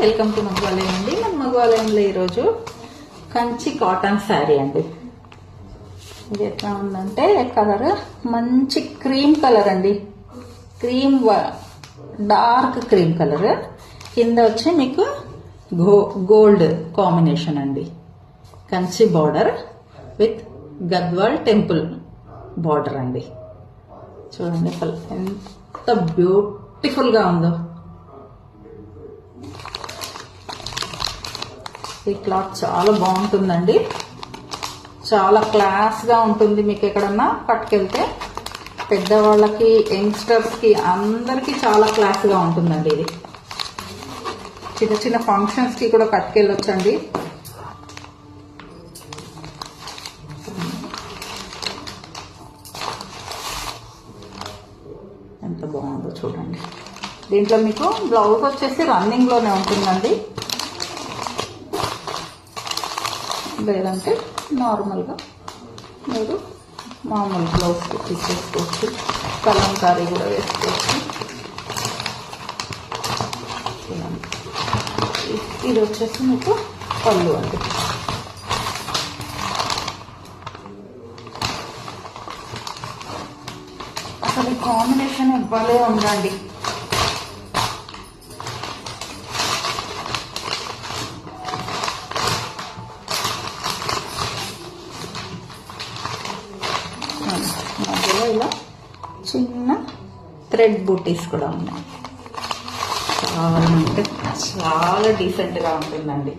Welcome to మగవాలయం అండి. మన మగవాలయంలో ఈరోజు కంచి కాటన్ శారీ అండి. ఇది ఎట్లా ఉందంటే కలర్ మంచి క్రీమ్ కలర్ అండి. డార్క్ క్రీమ్ కలర్ కింద వచ్చి మీకు గోల్డ్ కాంబినేషన్ అండి. Kanchi border with Gadwal temple border అండి. చూడండి ఎంత బ్యూటిఫుల్ గా ఉందో. ఈ క్లాత్ చాలా బాగుంటుందండి. చాలా క్లాస్ గా ఉంటుంది. మీకు ఎక్కడన్నా పట్టుకెళ్తే పెద్దవాళ్ళకి, యంగ్స్టర్స్ కి అందరికి చాలా క్లాస్ గా ఉంటుందండి. ఇది చిన్న చిన్న ఫంక్షన్స్ కి కూడా పట్టుకెళ్ళొచ్చండి. ఎంత బాగుందో చూడండి. దీంట్లో మీకు బ్లౌజ్ వచ్చేసి రన్నింగ్ లోనే ఉంటుందండి. లేదంటే నార్మల్గా మీరు మామూలు బ్లౌజ్ తీసేసుకోవచ్చు. కలంకారీ కూడా వేసుకోవచ్చు. ఇది వచ్చేసి మీకు పళ్ళు అండి. అసలు ఈ కాంబినేషన్ ఇవ్వలే ఉందండి. మధ్యలో ఇలా చిన్న థ్రెడ్ బూటీస్ కూడా ఉన్నాయి. చాలా అంటే చాలా డీసెంట్గా ఉంటుందండి.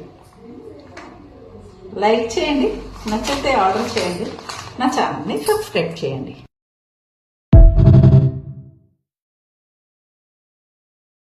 లైక్ చేయండి, నచ్చితే ఆర్డర్ చేయండి, నా ఛానల్ని సబ్స్క్రైబ్ చేయండి.